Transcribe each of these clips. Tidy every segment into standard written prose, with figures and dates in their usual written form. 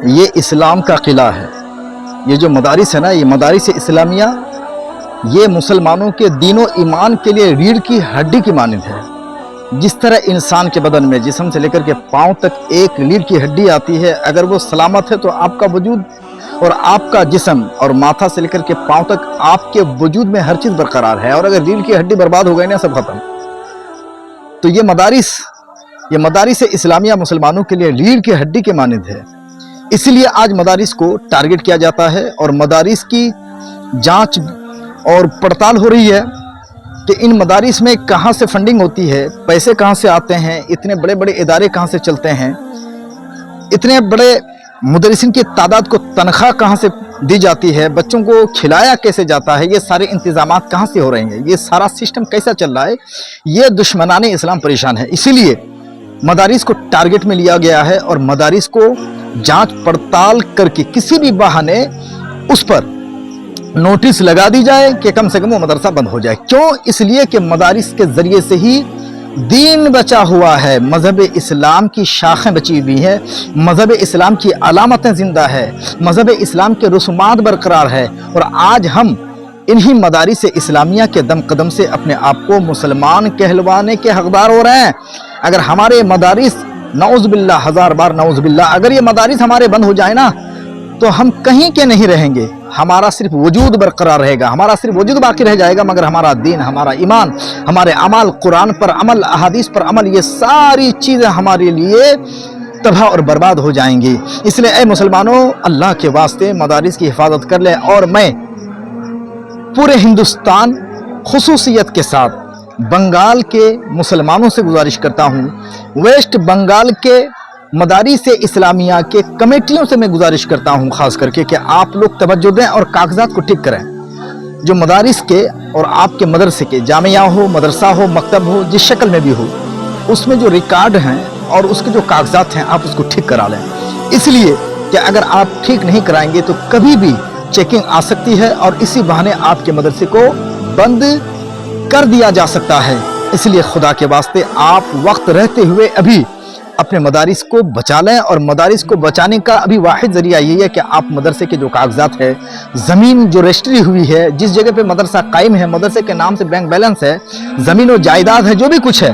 یہ اسلام کا قلعہ ہے. یہ جو مدارس ہے نا، یہ مدارس اسلامیہ، یہ مسلمانوں کے دین و ایمان کے لیے ریڑھ کی ہڈی کی مانند ہے. جس طرح انسان کے بدن میں جسم سے لے کر کے پاؤں تک ایک ریڑھ کی ہڈی آتی ہے، اگر وہ سلامت ہے تو آپ کا وجود اور آپ کا جسم اور ماتھا سے لے کر کے پاؤں تک آپ کے وجود میں ہر چیز برقرار ہے. اور اگر ریڑھ کی ہڈی برباد ہو گئی نا، سب ختم. تو یہ مدارس اسلامیہ مسلمانوں کے لیے ریڑھ کی ہڈی کے مانند ہے. اس لیے آج مدارس کو ٹارگٹ کیا جاتا ہے اور مدارس کی جانچ اور پڑتال ہو رہی ہے کہ ان مدارس میں کہاں سے فنڈنگ ہوتی ہے، پیسے کہاں سے آتے ہیں، اتنے بڑے بڑے ادارے کہاں سے چلتے ہیں، اتنے بڑے مدرسین کی تعداد کو تنخواہ کہاں سے دی جاتی ہے، بچوں کو کھلایا کیسے جاتا ہے، یہ سارے انتظامات کہاں سے ہو رہے ہیں، یہ سارا سسٹم کیسا چل رہا ہے، یہ دشمنان اسلام پریشان ہے. اسی لیے مدارس کو ٹارگٹ میں لیا گیا ہے اور مدارس کو جانچ پڑتال کر کے کسی بھی بہانے اس پر نوٹس لگا دی جائے کہ کم سے کم وہ مدرسہ بند ہو جائے. کیوں؟ اس لیے کہ مدارس کے ذریعے سے ہی دین بچا ہوا ہے، مذہب اسلام کی شاخیں بچی ہوئی ہیں، مذہب اسلام کی علامتیں زندہ ہے، مذہب اسلام کے رسومات برقرار ہے. اور آج ہم انہی مدارس اسلامیہ کے دم قدم سے اپنے آپ کو مسلمان کہلوانے کے حقدار ہو رہے ہیں. اگر ہمارے مدارس، نعوذ باللہ، ہزار بار نعوذ باللہ، اگر یہ مدارس ہمارے بند ہو جائے نا تو ہم کہیں کے نہیں رہیں گے. ہمارا صرف وجود برقرار رہے گا، ہمارا صرف وجود باقی رہ جائے گا، مگر ہمارا دین، ہمارا ایمان، ہمارے اعمال، قرآن پر عمل، احادیث پر عمل، یہ ساری چیزیں ہمارے لیے تباہ اور برباد ہو جائیں گی. اس لیے اے مسلمانوں، اللہ کے واسطے مدارس کی حفاظت کر لیں. اور میں پورے ہندوستان، خصوصیت کے ساتھ بنگال کے مسلمانوں سے گزارش کرتا ہوں، ویسٹ بنگال کے مدارس اسلامیہ کے کمیٹیوں سے میں گزارش کرتا ہوں خاص کر کے کہ آپ لوگ توجہ دیں اور کاغذات کو ٹھیک کریں. جو مدارس کے اور آپ کے مدرسے کے، جامعہ ہو، مدرسہ ہو، مکتب ہو، جس شکل میں بھی ہو، اس میں جو ریکارڈ ہیں اور اس کے جو کاغذات ہیں آپ اس کو ٹھیک کرا لیں. اس لیے کہ اگر آپ ٹھیک نہیں کرائیں گے تو کبھی بھی چیکنگ آ سکتی ہے اور اسی بہانے آپ کے مدرسے کو بند کر دیا جا سکتا ہے. اس لیے خدا کے واسطے آپ وقت رہتے ہوئے ابھی اپنے مدارس کو بچا لیں. اور مدارس کو بچانے کا ابھی واحد ذریعہ یہ ہے کہ آپ مدرسے کے جو کاغذات ہے، زمین جو رجسٹری ہوئی ہے، جس جگہ پہ مدرسہ قائم ہے، مدرسے کے نام سے بینک بیلنس ہے، زمین و جائیداد ہے، جو بھی کچھ ہے،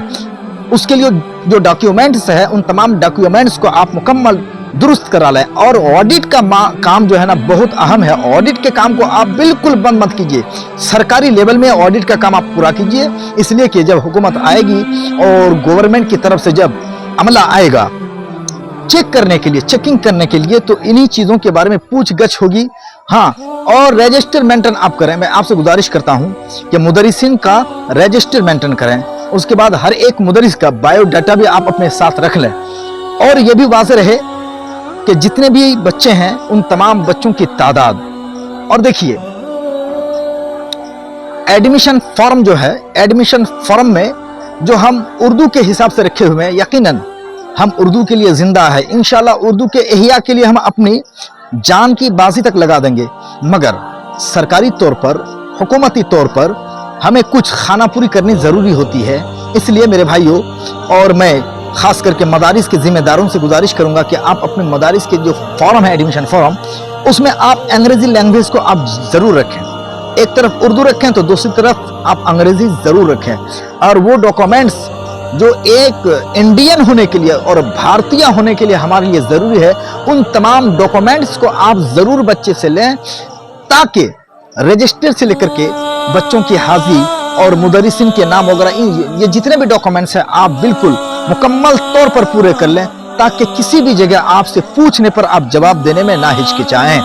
اس کے لیے جو ڈاکیومنٹس ہے، ان تمام ڈاکیومنٹس کو آپ مکمل درست کرا لیں. اور آڈٹ کا کام جو ہے نا بہت اہم ہے. آڈٹ کے کام کو آپ بالکل بند مت کیجئے. سرکاری لیول میں آڈٹ کا کام آپ پورا کیجئے. اس لیے کہ جب حکومت آئے گی اور گورنمنٹ کی طرف سے جب عملہ آئے گا چیک کرنے کے لیے، چیکنگ کرنے کے لیے، تو انہی چیزوں کے بارے میں پوچھ گچھ ہوگی. ہاں، اور رجسٹر مینٹین آپ کریں. میں آپ سے گزارش کرتا ہوں کہ مدرسین کا رجسٹر مینٹین کریں. اس کے بعد ہر ایک مدرس کا بایو ڈاٹا بھی آپ اپنے ساتھ رکھ لیں. اور یہ بھی واضح رہے کہ جتنے بھی بچے ہیں ان تمام بچوں کی تعداد. اور دیکھیے، ایڈمیشن فارم جو ہے، ایڈمیشن فارم میں جو ہم اردو کے حساب سے رکھے ہوئے ہیں، یقیناً ہم اردو کے لیے زندہ ہے. انشاءاللہ اردو کے احیاء کے لیے ہم اپنی جان کی بازی تک لگا دیں گے. مگر سرکاری طور پر، حکومتی طور پر ہمیں کچھ خانہ پوری کرنی ضروری ہوتی ہے. اس لیے میرے بھائیوں، اور میں خاص کر کے مدارس کے ذمہ داروں سے گزارش کروں گا کہ آپ اپنے مدارس کے جو فارم ہے، ایڈمیشن فارم، اس میں آپ انگریزی لینگویج کو آپ ضرور رکھیں. ایک طرف اردو رکھیں تو دوسری طرف آپ انگریزی ضرور رکھیں. اور وہ ڈاکومنٹس جو ایک انڈین ہونے کے لیے اور بھارتیہ ہونے کے لیے ہمارے لیے ضروری ہے، ان تمام ڈاکومنٹس کو آپ ضرور بچے سے لیں، تاکہ رجسٹر سے لے کر کے بچوں کی حاضری اور مدرسین کے نام وغیرہ، یہ جتنے بھی ڈاکومنٹس ہیں آپ بالکل مکمل طور پر پورے کر لیں، تاکہ کسی بھی جگہ آپ سے پوچھنے پر آپ جواب دینے میں نہ ہچکچائیں.